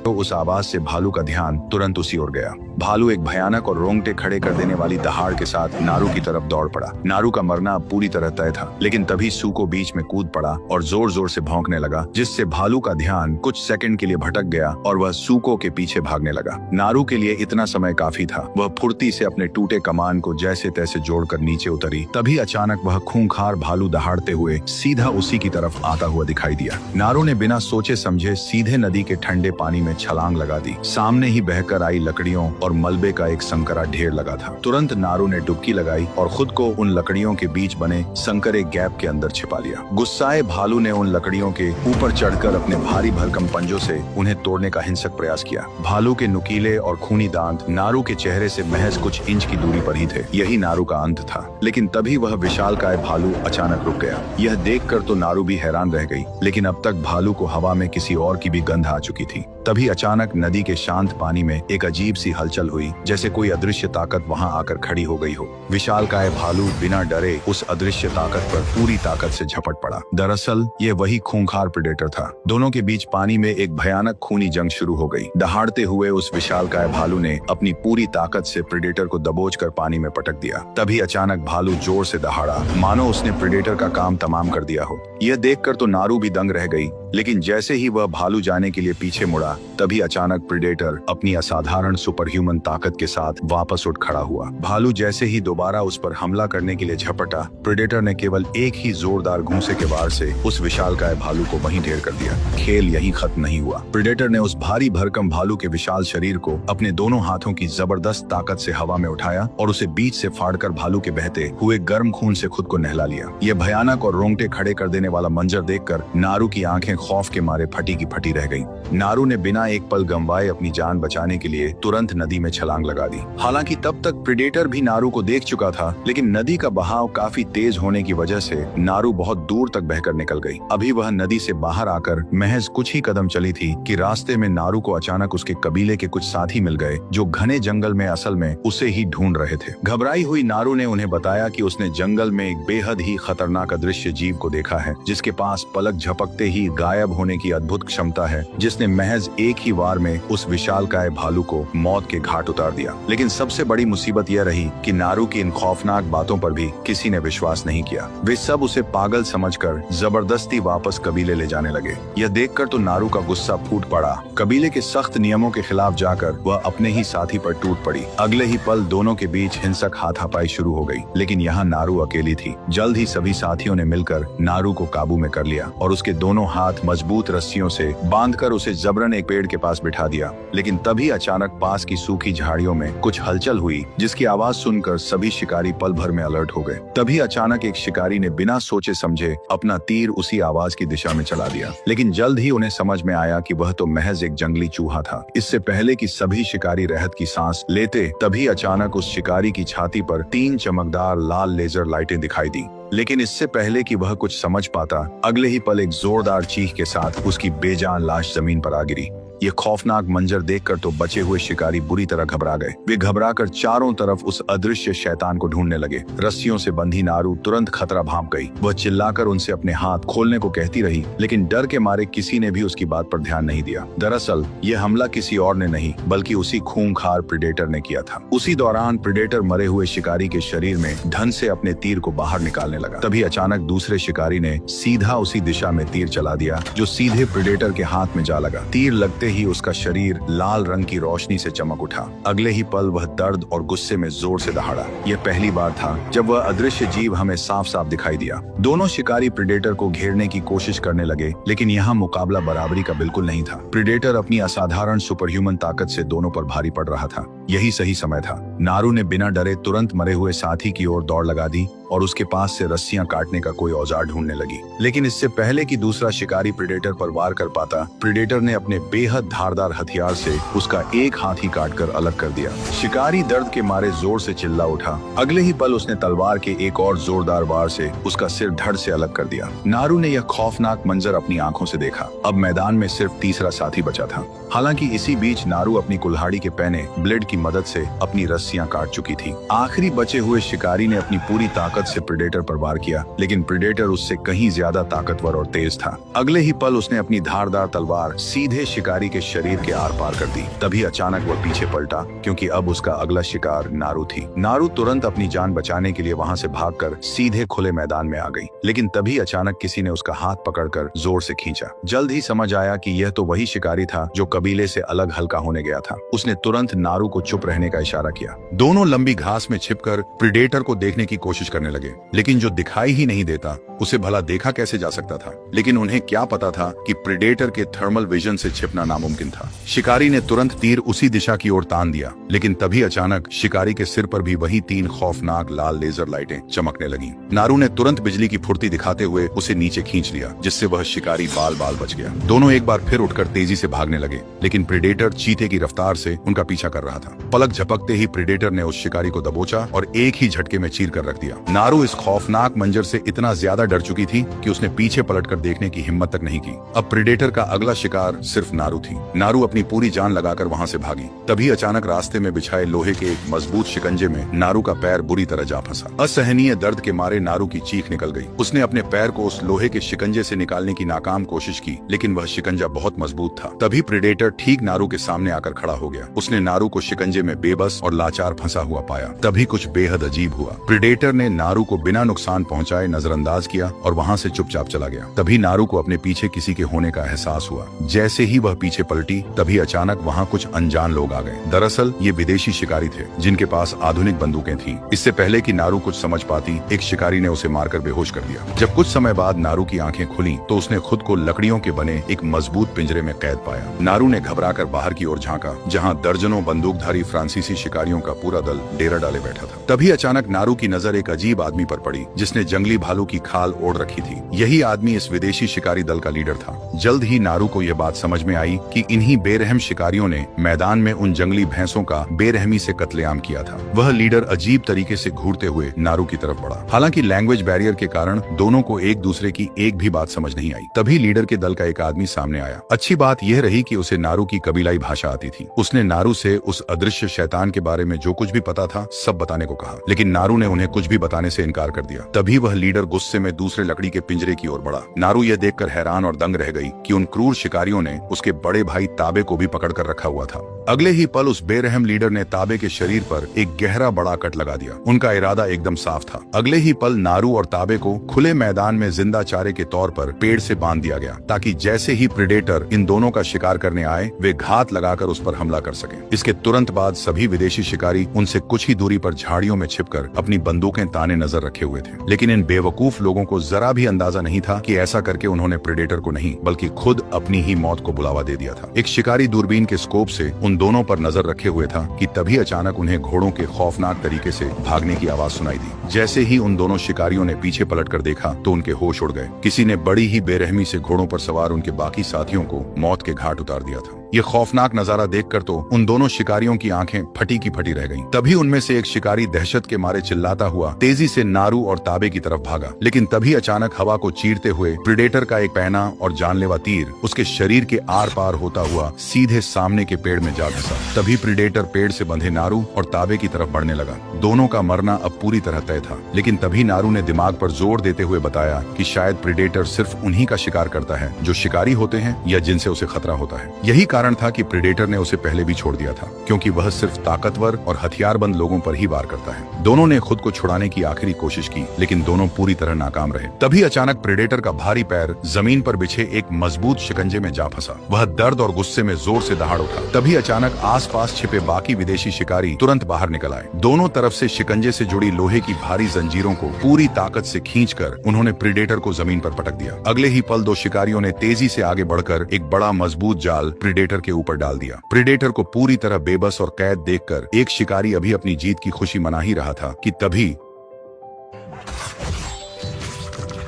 तो उस आवाज से भालू का ध्यान तुरंत उसी ओर गया। भालू एक भयानक और रोंगटे खड़े कर देने वाली दहाड़ के साथ नारू की तरफ दौड़ पड़ा। नारू का मरना अब पूरी तरह तय था, लेकिन तभी सूको बीच में कूद पड़ा और जोर जोर से भौंकने लगा, जिससे भालू का ध्यान कुछ सेकंड के लिए भटक गया और वह सूको के पीछे भागने लगा। नारू के लिए इतना समय काफी था। वह फुर्ती से अपने टूटे कमान को जैसे तैसे जोड़कर नीचे उतरी। तभी अचानक वह खूंखार भालू दहाड़ते हुए सीधा उसी की तरफ आता हुआ दिखाई दिया। नारू ने बिना सोचे समझे सीधे नदी के ठंडे पानी में छलांग लगा दी। सामने ही बहकर आई लकड़ियों और मलबे का एक संकरा ढेर लगा था। तुरंत नारू ने डुबकी लगाई और खुद को उन लकड़ियों के बीच बने संकरे गैप के अंदर छिपा लिया। गुस्साए भालू ने उन लकड़ियों के ऊपर चढ़कर अपने भारी भरकम पंजों से उन्हें तोड़ने का हिंसक प्रयास किया। भालू के नुकीले और खूनी दांत नारू के चेहरे से महज कुछ इंच की दूरी पर ही थे। यही नारू का अंत था। लेकिन तभी वह विशालकाय भालू अचानक रुक गया। यह देखकर तो नारू भी हैरान रह गई, लेकिन अब तक भालू को हवा में किसी और की भी गंध आ चुकी थी। तभी अचानक नदी के शांत पानी में एक अजीब सी हलचल हुई, जैसे कोई अदृश्य ताकत वहां आकर खड़ी हो गई हो। विशालकाय भालू बिना डरे उस अदृश्य ताकत पर पूरी ताकत से झपट पड़ा। दरअसल ये वही खूंखार प्रेडेटर था। दोनों के बीच पानी में एक भयानक खूनी जंग शुरू हो गई। दहाड़ते हुए उस विशालकाय भालू ने अपनी पूरी ताकत से प्रेडेटर को दबोचकर पानी में पटक दिया। तभी अचानक भालू जोर से दहाड़ा, मानो उसने प्रेडेटर का काम तमाम कर दिया हो। यह देखकर तो नारू भी दंग रह गई, लेकिन जैसे ही वह भालू जाने के लिए पीछे मुड़ा, तभी अचानक प्रेडेटर अपनी असाधारण सुपर ह्यूमन ताकत के साथ वापस उठ खड़ा हुआ। भालू जैसे ही दोबारा उस पर हमला करने के लिए झपटा, प्रेडेटर ने केवल एक ही जोरदार घूंसे के वार से उस विशालकाय भालू को वहीं ढेर कर दिया। खेल यहीं खत्म नहीं हुआ। प्रेडेटर ने उस भारी भरकम भालू के विशाल शरीर को अपने दोनों हाथों की जबरदस्त ताकत से हवा में उठाया और उसे बीच से फाड़कर भालू के बहते हुए गर्म खून से खुद को नहला लिया। यह भयानक और रोंगटे खड़े कर देने वाला मंजर देखकर नारू की आंखें खौफ के मारे फटी की फटी रह गईं। नारू ने बिना एक पल गंवाए अपनी जान बचाने के लिए तुरंत नदी में छलांग लगा दी। हालांकि तब तक प्रेडेटर भी नारू को देख चुका था, लेकिन नदी का बहाव काफी तेज होने की वजह से नारू बहुत दूर तक बहकर निकल गई। अभी वह नदी से बाहर आकर महज कुछ ही कदम चली थी कि रास्ते में नारू को अचानक उसके कबीले के कुछ साथी मिल गए, जो घने जंगल में असल में उसे ही ढूंढ रहे थे। घबराई हुई नारू ने उन्हें बताया कि उसने जंगल में एक बेहद ही खतरनाक अदृश्य जीव को देखा है, जिसके पास पलक झपकते ही गायब होने की अद्भुत क्षमता है, जिसने महज एक ही वार में उस विशालकाय भालू को मौत के घाट उतार दिया। लेकिन सबसे बड़ी मुसीबत यह रही कि नारू की इन खौफनाक बातों पर भी किसी ने विश्वास नहीं किया। वे सब उसे पागल समझकर जबरदस्ती वापस कबीले ले जाने लगे। यह देखकर तो नारू का गुस्सा फूट पड़ा। कबीले के सख्त नियमों के खिलाफ जाकर वह अपने ही साथी पर टूट पड़ी। अगले ही पल दोनों के बीच हिंसक हाथापाई शुरू हो गई, लेकिन यहाँ नारू अकेली थी। जल्द ही सभी साथियों ने मिलकर नारू को काबू में कर लिया और उसके दोनों हाथ मजबूत रस्सियों से बांधकर उसे जबरन एक पेड़ के पास बिठा दिया। लेकिन तभी अचानक पास की सूखी झाड़ियों में कुछ हलचल हुई, जिसकी आवाज सुनकर सभी शिकारी पल भर में अलर्ट हो गए। तभी अचानक एक शिकारी ने बिना सोचे समझे अपना तीर उसी आवाज की दिशा में चला दिया। लेकिन जल्द ही उन्हें समझ में आया कि वह तो महज एक जंगली चूहा था। इससे पहले कि सभी शिकारी राहत की सांस लेते, तभी अचानक उस शिकारी की छाती पर 3 चमकदार लाल लेजर लाइटें दिखाई दी। लेकिन इससे पहले कि वह कुछ समझ पाता, अगले ही पल एक जोरदार चीख के साथ उसकी बेजान लाश जमीन पर आ गिरी। ये खौफनाक मंजर देखकर तो बचे हुए शिकारी बुरी तरह घबरा गए। वे घबराकर चारों तरफ उस अदृश्य शैतान को ढूंढने लगे। रस्सियों से बंधी नारू तुरंत खतरा भांप गई। वह चिल्लाकर उनसे अपने हाथ खोलने को कहती रही, लेकिन डर के मारे किसी ने भी उसकी बात पर ध्यान नहीं दिया। दरअसल यह हमला किसी और ने नहीं, बल्कि उसी खूंखार प्रेडेटर ने किया था। उसी दौरान प्रेडेटर मरे हुए शिकारी के शरीर में धन से अपने तीर को बाहर निकालने लगा। तभी अचानक दूसरे शिकारी ने सीधा उसी दिशा में तीर चला दिया, जो सीधे प्रेडेटर के हाथ में जा लगा। तीर लगते ही उसका शरीर लाल रंग की रोशनी से चमक उठा। अगले ही पल वह दर्द और गुस्से में जोर से दहाड़ा। यह पहली बार था जब वह अदृश्य जीव हमें साफ साफ दिखाई दिया। दोनों शिकारी प्रेडेटर को घेरने की कोशिश करने लगे, लेकिन यहाँ मुकाबला बराबरी का बिल्कुल नहीं था। प्रेडेटर अपनी असाधारण सुपर ह्यूमन ताकत से दोनों पर भारी पड़ रहा था। यही सही समय था। नारू ने बिना डरे तुरंत मरे हुए साथी की ओर दौड़ लगा दी और उसके पास से रस्सियां काटने का कोई औजार ढूंढने लगी। लेकिन इससे पहले कि दूसरा शिकारी प्रेडेटर पर वार कर पाता, प्रेडेटर ने अपने बेहद धारदार हथियार से उसका एक हाथ ही काटकर अलग कर दिया। शिकारी दर्द के मारे जोर से चिल्ला उठा। अगले ही पल उसने तलवार के एक और जोरदार वार से उसका सिर धड़ से अलग कर दिया। नारू ने यह खौफनाक मंजर अपनी आंखों से देखा। अब मैदान में सिर्फ तीसरा साथी बचा था। हालांकि इसी बीच नारू अपनी कुल्हाड़ी के पैने ब्लेड की मदद से अपनी रस्सियां काट चुकी थी। आखिरी बचे हुए शिकारी ने अपनी पूरी ताकत ताकत से प्रेडेटर पर वार किया, लेकिन प्रेडेटर उससे कहीं ज्यादा ताकतवर और तेज था। अगले ही पल उसने अपनी धारदार तलवार सीधे शिकारी के शरीर के आर पार कर दी। तभी अचानक वह पीछे पलटा, क्योंकि अब उसका अगला शिकार नारू थी। नारू तुरंत अपनी जान बचाने के लिए वहां से भागकर सीधे खुले मैदान में आ गई, लेकिन तभी अचानक किसी ने उसका हाथ पकड़कर जोर से खींचा। जल्द ही समझ आया कि यह तो वही शिकारी था जो कबीले से अलग हल्का होने गया था। उसने तुरंत नारू को चुप रहने का इशारा किया। दोनों लंबी घास में छिपकर प्रेडेटर को देखने की कोशिश करने लगे, लेकिन जो दिखाई ही नहीं देता उसे भला देखा कैसे जा सकता था। लेकिन उन्हें क्या पता था कि प्रेडेटर के थर्मल विजन से छिपना नामुमकिन था। शिकारी ने तुरंत तीर उसी दिशा की ओर तान दिया, लेकिन तभी अचानक शिकारी के सिर पर भी वही 3 खौफनाक लाल लेजर लाइटें चमकने लगीं। नारू ने तुरंत बिजली की फुर्ती दिखाते हुए उसे नीचे खींच लिया, जिससे वह शिकारी बाल बाल बच गया। दोनों एक बार फिर उठकर तेजी से भागने लगे, लेकिन प्रेडेटर चीते की रफ्तार से उनका पीछा कर रहा था। पलक झपकते ही प्रेडेटर ने उस शिकारी को दबोचा और एक ही झटके में चीर कर रख दिया। नारू इस खौफनाक मंजर से इतना ज्यादा डर चुकी थी कि उसने पीछे पलटकर देखने की हिम्मत तक नहीं की। अब प्रेडेटर का अगला शिकार सिर्फ नारू थी। नारू अपनी पूरी जान लगाकर वहां से भागी। तभी अचानक रास्ते में बिछाए लोहे के एक मजबूत शिकंजे में नारू का पैर बुरी तरह जा फंसा। असहनीय दर्द के मारे नारू की चीख निकल गई। उसने अपने पैर को उस लोहे के शिकंजे से निकालने की नाकाम कोशिश की, लेकिन वह शिकंजा बहुत मजबूत था। तभी प्रेडेटर ठीक नारू के सामने आकर खड़ा हो गया। उसने नारू को शिकंजे में बेबस और लाचार फंसा हुआ पाया। तभी कुछ बेहद अजीब हुआ। प्रेडेटर ने नारू को बिना नुकसान पहुंचाए नजरअंदाज किया और वहां से चुपचाप चला गया। तभी नारू को अपने पीछे किसी के होने का एहसास हुआ। जैसे ही वह पीछे पलटी, तभी अचानक वहां कुछ अनजान लोग आ गए। दरअसल ये विदेशी शिकारी थे, जिनके पास आधुनिक बंदूकें थीं। इससे पहले कि नारू कुछ समझ पाती, एक शिकारी ने उसे मारकर बेहोश कर दिया। जब कुछ समय बाद नारू की आंखें खुली, तो उसने खुद को लकड़ियों के बने एक मजबूत पिंजरे में कैद पाया। नारू ने घबराकर बाहर की ओर झांका, जहां दर्जनों बंदूकधारी फ्रांसीसी शिकारियों का पूरा दल डेरा डाले बैठा था। तभी अचानक नारू की नजर एक अजीब आदमी पर पड़ी, जिसने जंगली भालू की खाल ओढ़ रखी थी। यही आदमी इस विदेशी शिकारी दल का लीडर था। जल्द ही नारू को यह बात समझ में आई कि इन्हीं बेरहम शिकारियों ने मैदान में उन जंगली भैंसों का बेरहमी से कत्लेआम किया था। वह लीडर अजीब तरीके से घूरते हुए नारू की तरफ बढ़ा। हालांकि लैंग्वेज बैरियर के कारण दोनों को एक दूसरे की एक भी बात समझ नहीं आई। तभी लीडर के दल का एक आदमी सामने आया। अच्छी बात यह रही कि उसे नारू की कबीलाई भाषा आती थी। उसने नारू से उस अदृश्य शैतान के बारे में जो कुछ भी पता था सब बताने को कहा, लेकिन नारू ने उन्हें कुछ भी बताने से इनकार कर दिया। तभी वह लीडर गुस्से में दूसरे लकड़ी के पिंजरे की ओर बढ़ा। नारू यह देखकर हैरान और दंग रह गई कि उन क्रूर शिकारियों ने उसके बड़े भाई ताबे को भी पकड़ कर रखा हुआ था। अगले ही पल उस बेरहम लीडर ने ताबे के शरीर पर एक गहरा बड़ा कट लगा दिया। उनका इरादा एकदम साफ था। अगले ही पल नारू और ताबे को खुले मैदान में जिंदा चारे के तौर पर पेड़ से बांध दिया गया, ताकि जैसे ही प्रेडेटर इन दोनों का शिकार करने आए, वे घात लगाकर उस पर हमला कर सके। इसके तुरंत बाद सभी विदेशी शिकारी उनसे कुछ ही दूरी पर झाड़ियों में छिपकर अपनी बंदूकें ताने नजर रखे हुए थे। लेकिन इन बेवकूफ लोगों को जरा भी अंदाजा नहीं था कि ऐसा करके उन्होंने प्रेडेटर को नहीं, बल्कि खुद अपनी ही मौत को बुलावा दे दिया था। एक शिकारी दूरबीन के स्कोप से उन दोनों पर नजर रखे हुए था कि तभी अचानक उन्हें घोड़ों के खौफनाक तरीके से भागने की आवाज सुनाई दी। जैसे ही उन दोनों शिकारियों ने पीछे पलटकर देखा, तो उनके होश उड़ गए। किसी ने बड़ी ही बेरहमी से घोड़ों पर सवार उनके बाकी साथियों को मौत के घाट उतार दिया था। ये खौफनाक नजारा देखकर तो उन दोनों शिकारियों की आंखें फटी की फटी रह गईं। तभी उनमें से एक शिकारी दहशत के मारे चिल्लाता हुआ तेजी से नारू और ताबे की तरफ भागा, लेकिन तभी अचानक हवा को चीरते हुए प्रेडेटर का एक पैना और जानलेवा तीर उसके शरीर के आर पार होता हुआ सीधे सामने के पेड़ में जा घुसा। तभी प्रेडेटर पेड़ से बंधे नारू और ताबे की तरफ बढ़ने लगा। दोनों का मरना अब पूरी तरह तय था। लेकिन तभी नारू ने दिमाग पर जोर देते हुए बताया कि शायद प्रेडेटर सिर्फ उन्हीं का शिकार करता है जो शिकारी होते हैं या जिनसे उसे खतरा होता है। यही कारण था कि प्रेडेटर ने उसे पहले भी छोड़ दिया था, क्योंकि वह सिर्फ ताकतवर और हथियारबंद लोगों पर ही वार करता है। दोनों ने खुद को छुड़ाने की आखिरी कोशिश की, लेकिन दोनों पूरी तरह नाकाम रहे। तभी अचानक प्रेडेटर का भारी पैर जमीन पर बिछे एक मजबूत शिकंजे में जा फंसा। वह दर्द और गुस्से में जोर से दहाड़ उठा। तभी अचानक आसपास छिपे बाकी विदेशी शिकारी तुरंत बाहर निकल आए। दोनों तरफ से शिकंजे से जुड़ी लोहे की भारी जंजीरों को पूरी ताकत से खींचकर उन्होंने प्रेडेटर को जमीन पर पटक दिया। अगले ही पल दो शिकारियों ने तेजी से आगे बढ़कर एक बड़ा मजबूत जाल प्रेडेटर के ऊपर डाल दिया। प्रेडेटर को पूरी तरह बेबस और कैद देखकर एक शिकारी अभी अपनी जीत की खुशी मना ही रहा था कि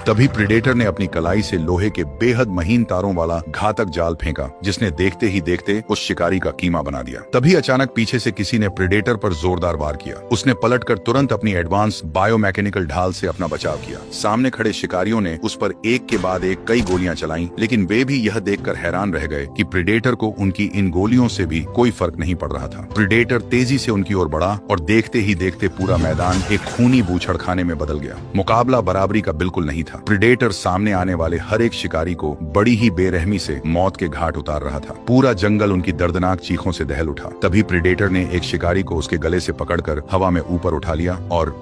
तभी प्रेडेटर ने अपनी कलाई से लोहे के बेहद महीन तारों वाला घातक जाल फेंका, जिसने देखते ही देखते उस शिकारी का कीमा बना दिया। तभी अचानक पीछे से किसी ने प्रेडेटर पर जोरदार वार किया। उसने पलटकर तुरंत अपनी एडवांस बायोमैकेनिकल ढाल से अपना बचाव किया। सामने खड़े शिकारियों ने उस पर एक के बाद एक कई गोलियां चलाईं, लेकिन वे भी यह देखकर हैरान रह गए कि प्रेडेटर को उनकी इन गोलियों से भी कोई फर्क नहीं पड़ रहा था। प्रेडेटर तेजी से उनकी ओर बढ़ा और देखते ही देखते पूरा मैदान एक खूनी बूछड़खाने में बदल गया। मुकाबला बराबरी का बिल्कुल नहीं था। प्रेडेटर सामने आने वाले हर एक शिकारी को बड़ी ही बेरहमी से मौत के घाट उतार रहा था। पूरा जंगल उनकी दर्दनाक चीखों से दहल उठा। तभी प्रेडेटर ने एक शिकारी को उसके गले से पकड़कर हवा में ऊपर उठा लिया और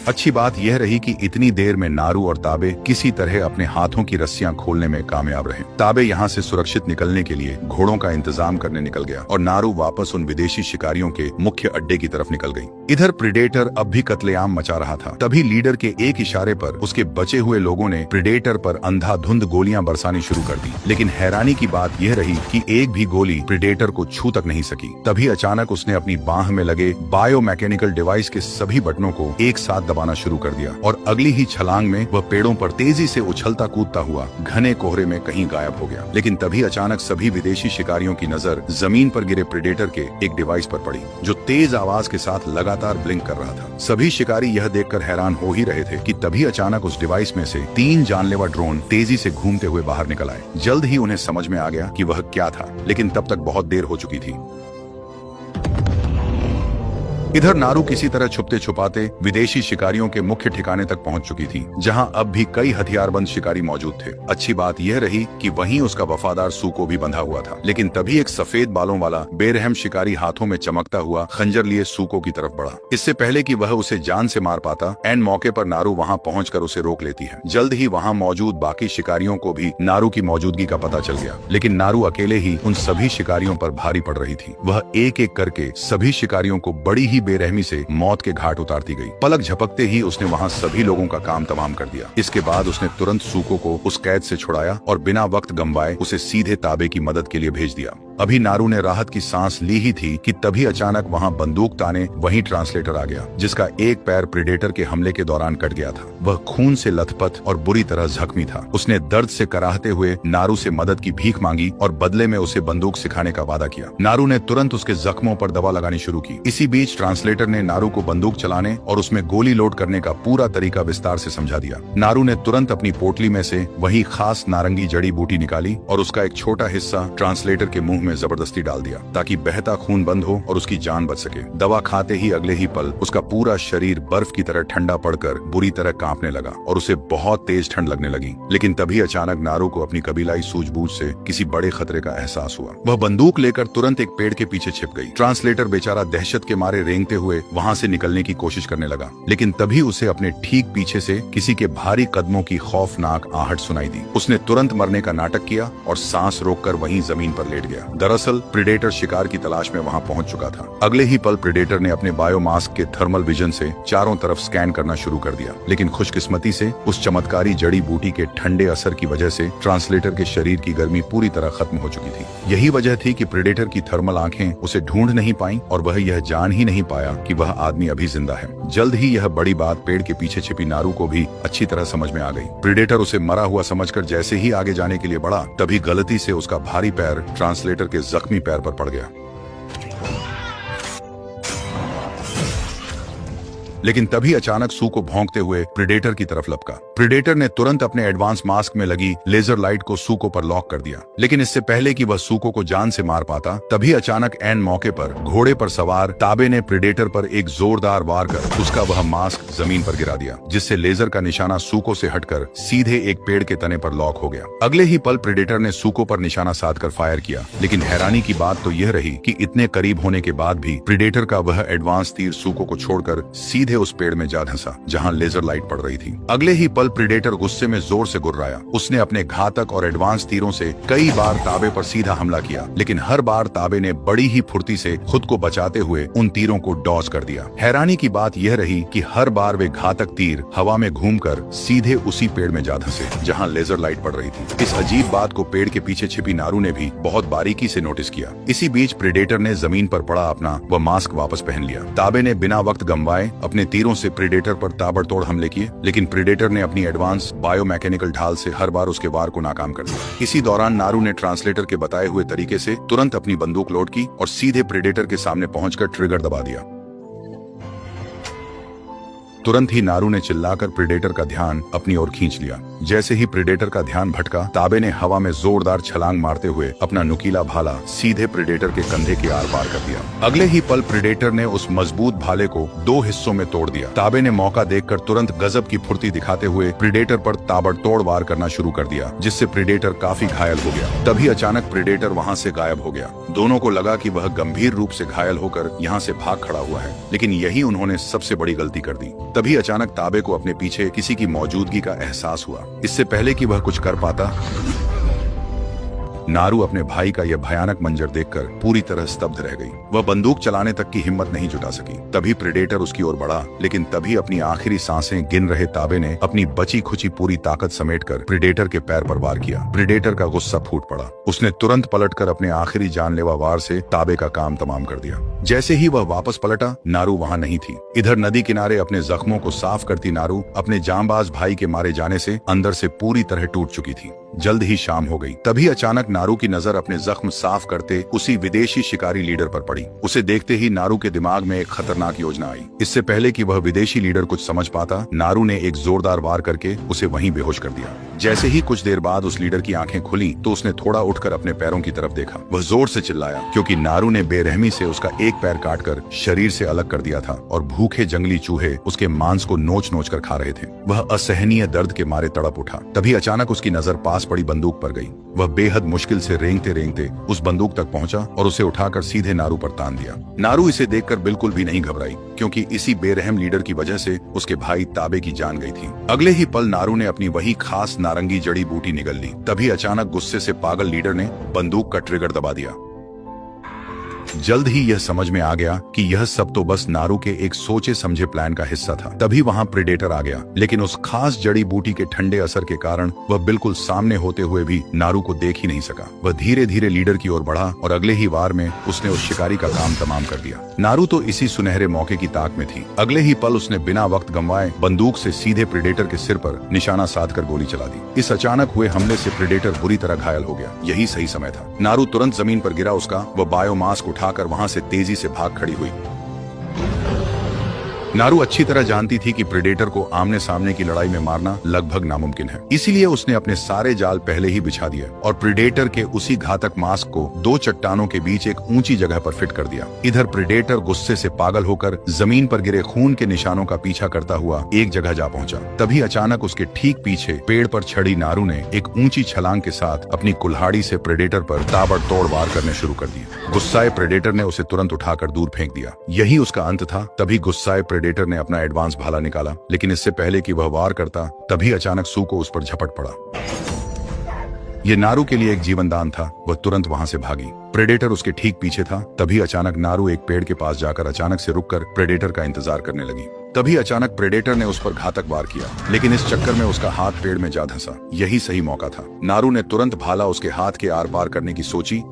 अच्छी बात यह रही कि इतनी देर में नारू और ताबे किसी तरह अपने हाथों की रस्सियां खोलने में कामयाब रहे। ताबे यहाँ से सुरक्षित निकलने के लिए घोड़ों का इंतजाम करने निकल गया और नारू वापस उन विदेशी शिकारियों के मुख्य अड्डे की तरफ निकल गई। इधर प्रेडेटर अब भी कत्लेआम मचा रहा था। तभी लीडर के एक इशारे पर उसके बचे हुए लोगों ने प्रेडेटर पर अंधाधुंध गोलियां बरसानी शुरू कर दी, लेकिन हैरानी की बात यह रही कि एक भी गोली प्रेडेटर को छू तक नहीं सकी। तभी अचानक उसने अपनी बाह में लगे बायोमैकेनिकल डिवाइस के सभी बटनों को एक साथ दबाना शुरू कर दिया और अगली ही छलांग में वह पेड़ों पर तेजी से उछलता कूदता हुआ घने कोहरे में कहीं गायब हो गया। लेकिन तभी अचानक सभी विदेशी शिकारियों की नजर जमीन पर गिरे प्रेडेटर के एक डिवाइस पर पड़ी, जो तेज आवाज के साथ लगातार ब्लिंक कर रहा था। सभी शिकारी यह देखकर हैरान हो ही रहे थे कि तभी अचानक उस डिवाइस में से 3 जानलेवा ड्रोन तेजी से घूमते हुए बाहर निकल आए। जल्द ही उन्हें समझ में आ गया कि वह क्या था, लेकिन तब तक बहुत देर हो चुकी थी। इधर नारू किसी तरह छुपते छुपाते विदेशी शिकारियों के मुख्य ठिकाने तक पहुंच चुकी थी, जहां अब भी कई हथियारबंद शिकारी मौजूद थे। अच्छी बात यह रही कि वहीं उसका वफादार सूको भी बंधा हुआ था। लेकिन तभी एक सफेद बालों वाला बेरहम शिकारी हाथों में चमकता हुआ खंजर लिए सूको की तरफ बढ़ा। इससे पहले कि वह उसे जान से मार पाता, एन मौके पर नारू वहां पहुंचकर उसे रोक लेती है। जल्द ही वहां मौजूद बाकी शिकारियों को भी नारू की मौजूदगी का पता चल गया, लेकिन नारू अकेले ही उन सभी शिकारियों पर भारी पड़ रही थी। वह एक एक करके सभी शिकारियों को बड़ी ही बेरहमी से मौत के घाट उतारती गई। पलक झपकते ही उसने वहां सभी लोगों का काम तमाम कर दिया। इसके बाद उसने तुरंत सूको को उस कैद से छुड़ाया और बिना वक्त गंवाए उसे सीधे ताबे की मदद के लिए भेज दिया। अभी नारू ने राहत की सांस ली ही थी कि तभी अचानक वहां बंदूक ताने वहीं ट्रांसलेटर आ गया, जिसका एक पैर प्रेडेटर के हमले के दौरान कट गया था। वह खून से लथपथ और बुरी तरह जख्मी था। उसने दर्द से कराहते हुए नारू से मदद की भीख मांगी और बदले में उसे बंदूक सिखाने का वादा किया। नारू ने तुरंत उसके जख्मों पर दवा लगानी शुरू की। इसी बीच ट्रांसलेटर ने नारू को बंदूक चलाने और उसमें गोली लोड करने का पूरा तरीका विस्तार से समझा दिया। नारू ने तुरंत अपनी पोटली में से वही खास नारंगी जड़ी बूटी निकाली और उसका एक छोटा हिस्सा ट्रांसलेटर के मुंह में जबरदस्ती डाल दिया, ताकि बहता खून बंद हो और उसकी जान बच सके। दवा खाते ही अगले ही पल उसका पूरा शरीर बर्फ की तरह ठंडा पड़कर बुरी तरह कांपने लगा और उसे बहुत तेज ठंड लगने लगी। लेकिन तभी अचानक नारू को अपनी कबीलाई सूझबूझ से किसी बड़े खतरे का एहसास हुआ। वह बंदूक लेकर तुरंत एक पेड़ के पीछे छिप गई। ट्रांसलेटर बेचारा दहशत के मारे रेंगते हुए वहां से निकलने की कोशिश करने लगा, लेकिन तभी उसे अपने ठीक पीछे से किसी के भारी कदमों की खौफनाक आहट सुनाई दी। उसने तुरंत मरने का नाटक किया और सांस रोककर वहीं जमीन पर लेट गया। दरअसल प्रेडेटर शिकार की तलाश में वहां पहुंच चुका था। अगले ही पल प्रेडेटर ने अपने बायोमास्क के थर्मल विजन से चारों तरफ स्कैन करना शुरू कर दिया, लेकिन खुशकिस्मती से उस चमत्कारी जड़ी बूटी के ठंडे असर की वजह से ट्रांसलेटर के शरीर की गर्मी पूरी तरह खत्म हो चुकी थी। यही वजह थी कि प्रेडेटर की थर्मल आंखें उसे ढूंढ नहीं पाईं और वह यह जान ही नहीं पाया कि वह आदमी अभी जिंदा है। जल्द ही यह बड़ी बात पेड़ के पीछे छिपी नारू को भी अच्छी तरह समझ में आ गई। प्रेडेटर उसे मरा हुआ समझकर जैसे ही आगे जाने के लिए बढ़ा, तभी गलती से उसका भारी पैर ट्रांसलेटर के जख्मी पैर पर पड़ गया। लेकिन तभी अचानक सूको भौंकते हुए प्रेडेटर की तरफ लपका। प्रेडेटर ने तुरंत अपने एडवांस मास्क में लगी लेजर लाइट को सूको पर लॉक कर दिया, लेकिन इससे पहले कि वह सूको को जान से मार पाता, तभी अचानक एन मौके पर घोड़े पर सवार ताबे ने प्रेडेटर पर एक जोरदार वार कर उसका वह मास्क जमीन पर गिरा दिया, जिससे लेजर का निशाना सूको से हटकर सीधे एक पेड़ के तने पर लॉक हो गया। अगले ही पल प्रेडेटर ने सूको पर निशाना साधकर फायर किया, लेकिन हैरानी की बात तो यह रही कि इतने करीब होने के बाद भी प्रेडेटर का वह एडवांस तीर सूको को छोड़कर सीधे उस पेड़ में जा धंसा जहां लेजर लाइट पड़ रही थी। अगले ही पल प्रेडेटर गुस्से में जोर से गुर्राया। उसने अपने घातक और एडवांस तीरों से कई बार ताबे पर सीधा हमला किया, लेकिन हर बार ताबे ने बड़ी ही फुर्ती से खुद को बचाते हुए उन तीरों को डॉज कर दिया। हैरानी की बात यह रही कि हर बार वे घातक तीर हवा में घूमकर सीधे उसी पेड़ में जा धंसे जहां लेजर लाइट पड़ रही थी। इस अजीब बात को पेड़ के पीछे छिपी नारू ने भी बहुत बारीकी से नोटिस किया। इसी बीच प्रेडेटर ने जमीन पर पड़ा अपना वह मास्क वापस पहन लिया। ताबे ने बिना वक्त गंवाए अपने अपने तीरों से प्रेडेटर पर ताबड़तोड़ हमले किए, लेकिन प्रेडेटर ने अपनी एडवांस बायोमैकेनिकल ढाल से हर बार उसके वार को नाकाम कर दिया। इसी दौरान नारू ने ट्रांसलेटर के बताए हुए तरीके से तुरंत अपनी बंदूक लोड की और सीधे प्रेडेटर के सामने पहुंचकर ट्रिगर दबा दिया। तुरंत ही नारू ने चिल्लाकर प्रेडेटर का ध्यान अपनी ओर खींच लिया। जैसे ही प्रेडेटर का ध्यान भटका, ताबे ने हवा में जोरदार छलांग मारते हुए अपना नुकीला भाला सीधे प्रेडेटर के कंधे के आर पार कर दिया। अगले ही पल प्रेडेटर ने उस मजबूत भाले को दो हिस्सों में तोड़ दिया। ताबे ने मौका देखकर तुरंत गजब की फुर्ती दिखाते हुए प्रेडेटर पर ताबड़तोड़ वार करना शुरू कर दिया, जिससे प्रेडेटर काफी घायल हो गया। तभी अचानक प्रेडेटर वहां से गायब हो गया। दोनों को लगा कि वह गंभीर रूप से घायल होकर यहाँ से भाग खड़ा हुआ है, लेकिन यही उन्होंने सबसे बड़ी गलती कर दी। तभी अचानक ताबे को अपने पीछे किसी की मौजूदगी का एहसास हुआ। इससे पहले कि वह कुछ कर पाता, नारू अपने भाई का यह भयानक मंजर देखकर पूरी तरह स्तब्ध रह गई। वह बंदूक चलाने तक की हिम्मत नहीं जुटा सकी। तभी प्रेडेटर उसकी ओर बढ़ा, लेकिन तभी अपनी आखिरी सांसें गिन रहे ताबे ने अपनी बची खुची पूरी ताकत समेटकर प्रेडेटर के पैर पर वार किया। प्रेडेटर का गुस्सा फूट पड़ा। उसने तुरंत पलटकर अपने आखिरी जानलेवा वार से ताबे का काम तमाम कर दिया। जैसे ही वह वापस पलटा, नारू वहां नहीं थी। इधर नदी किनारे अपने जख्मों को साफ करती नारू अपने जांबाज भाई के मारे जाने से अंदर से पूरी तरह टूट चुकी थी। जल्द ही शाम हो गई। तभी अचानक नारू की नजर अपने जख्म साफ करते उसी विदेशी शिकारी लीडर पर पड़ी। उसे देखते ही नारू के दिमाग में एक खतरनाक योजना आई। इससे पहले कि वह विदेशी लीडर कुछ समझ पाता, नारू ने एक जोरदार वार करके उसे वहीं बेहोश कर दिया। जैसे ही कुछ देर बाद उस लीडर की आंखें खुली तो उसने थोड़ा उठकर अपने पैरों की तरफ देखा। वह जोर से चिल्लाया, क्योंकि नारू ने बेरहमी से उसका एक पैर काटकर शरीर से अलग कर दिया था और भूखे जंगली चूहे उसके मांस को नोच नोच कर खा रहे थे। वह असहनीय दर्द के मारे तड़प उठा। तभी अचानक उसकी नजर पास पड़ी बंदूक पर गई। वह बेहद मुश्किल से रेंगते रेंगते उस बंदूक तक पहुंचा और उसे उठाकर सीधे नारू पर तान दिया। नारू इसे देखकर बिल्कुल भी नहीं घबराई, क्योंकि इसी बेरहम लीडर की वजह से उसके भाई ताबे की जान गई थी। अगले ही पल नारू ने अपनी वही खास नारंगी जड़ी बूटी निगल ली। तभी अचानक गुस्से से पागल लीडर ने बंदूक का ट्रिगर दबा दिया। जल्द ही यह समझ में आ गया कि यह सब तो बस नारू के एक सोचे समझे प्लान का हिस्सा था। तभी वहां प्रेडेटर आ गया, लेकिन उस खास जड़ी बूटी के ठंडे असर के कारण वह बिल्कुल सामने होते हुए भी नारू को देख ही नहीं सका। वह धीरे धीरे लीडर की ओर बढ़ा और अगले ही वार में उसने उस शिकारी का काम तमाम कर दिया। नारू तो इसी सुनहरे मौके की ताक में थी। अगले ही पल उसने बिना वक्त गंवाए बंदूक से सीधे प्रेडेटर के सिर पर निशाना साधकर गोली चला दी। इस अचानक हुए हमले से प्रेडेटर बुरी तरह घायल हो गया। यही सही समय था। नारू तुरंत जमीन पर गिरा। उसका वह बायोमास्क उठाकर वहां से तेजी से भाग खड़ी हुई। नारू अच्छी तरह जानती थी कि प्रेडेटर को आमने सामने की लड़ाई में मारना लगभग नामुमकिन है। इसीलिए उसने अपने सारे जाल पहले ही बिछा दिए और प्रेडेटर के उसी घातक मास्क को दो चट्टानों के बीच एक ऊंची जगह पर फिट कर दिया। इधर प्रेडेटर गुस्से से पागल होकर जमीन पर गिरे खून के निशानों का पीछा करता हुआ एक जगह जा पहुंचा। तभी अचानक उसके ठीक पीछे पेड़ पर चढ़ी नारू ने एक ऊंची छलांग के साथ अपनी कुल्हाड़ी से प्रेडेटर पर ताबड़तोड़ वार करने शुरू कर दिए। गुस्साए प्रेडेटर ने उसे तुरंत उठाकर दूर फेंक दिया। यही उसका अंत था। तभी गुस्साए प्रेडेटर ने अपना एडवांस भाला निकाला, लेकिन इससे पहले कि वह वार करता, तभी अचानक सू को उस पर झपट पड़ा। यह नारू के लिए एक जीवनदान था। वह तुरंत वहां से भागी। प्रेडेटर उसके ठीक पीछे था। तभी अचानक नारू एक पेड़ के पास जाकर अचानक से रुककर प्रेडेटर का इंतजार करने लगी। तभी अचानक प्रेडेटर ने उस पर घातक वार किया, लेकिन इस चक्कर में उसका हाथ पेड़ में जा धंसा। यही सही मौका था। नारू ने तुरंत भाला उसके हाथ के आर पार करने की सोची।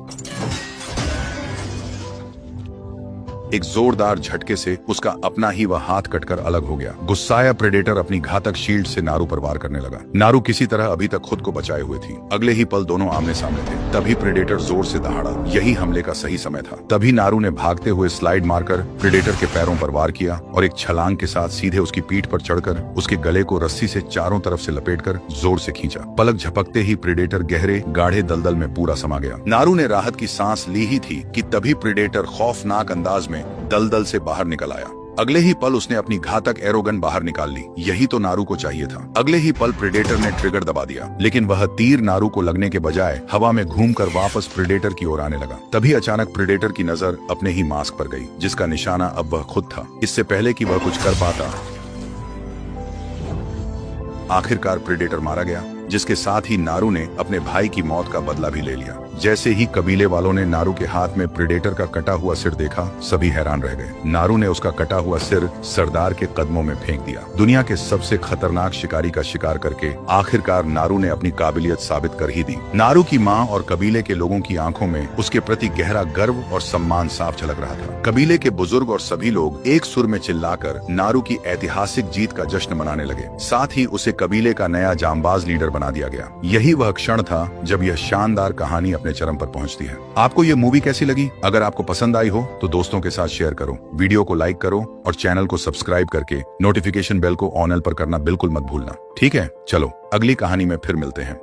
एक जोरदार झटके से उसका अपना ही वह हाथ कटकर अलग हो गया। गुस्साया प्रेडेटर अपनी घातक शील्ड से नारू पर वार करने लगा। नारू किसी तरह अभी तक खुद को बचाए हुए थी। अगले ही पल दोनों आमने सामने थे। तभी प्रेडेटर जोर से दहाड़ा। यही हमले का सही समय था। तभी नारू ने भागते हुए स्लाइड मारकर प्रेडेटर के पैरों पर वार किया और एक छलांग के साथ सीधे उसकी पीठ पर चढ़कर उसके गले को रस्सी से चारों तरफ से लपेटकर जोर से खींचा। पलक झपकते ही प्रेडेटर गहरे गाढ़े दलदल में पूरा समा गया। नारू ने राहत की सांस ली ही थी कि तभी प्रेडेटर खौफनाक अंदाज में दलदल से बाहर निकल आया। अगले ही पल उसने अपनी घातक एरोगन बाहर निकाल ली। यही तो नारू को चाहिए था। अगले ही पल प्रेडेटर ने ट्रिगर दबा दिया, लेकिन वह तीर नारू को लगने के बजाय हवा में घूमकर वापस प्रेडेटर की ओर आने लगा। तभी अचानक प्रेडेटर की नजर अपने ही मास्क पर गई, जिसका निशाना अब वह खुद था। इससे पहले कि वह कुछ कर पाता, आखिरकार प्रेडेटर मारा गया, जिसके साथ ही नारू ने अपने भाई की मौत का बदला भी ले लिया। जैसे ही कबीले वालों ने नारू के हाथ में प्रेडेटर का कटा हुआ सिर देखा, सभी हैरान रह गए। नारू ने उसका कटा हुआ सिर सरदार के कदमों में फेंक दिया। दुनिया के सबसे खतरनाक शिकारी का शिकार करके आखिरकार नारू ने अपनी काबिलियत साबित कर ही दी। नारू की माँ और कबीले के लोगों की आंखों में उसके प्रति गहरा गर्व और सम्मान साफ झलक रहा था। कबीले के बुजुर्ग और सभी लोग एक सुर में चिल्लाकर नारू की ऐतिहासिक जीत का जश्न मनाने लगे। साथ ही उसे कबीले का नया जांबाज लीडर बना दिया गया। यही वह क्षण था जब यह शानदार कहानी अपने चरम पर पहुंचती है। आपको यह मूवी कैसी लगी? अगर आपको पसंद आई हो तो दोस्तों के साथ शेयर करो, वीडियो को लाइक करो और चैनल को सब्सक्राइब करके नोटिफिकेशन बेल को ऑन पर करना बिल्कुल मत भूलना। ठीक है, चलो अगली कहानी में फिर मिलते हैं।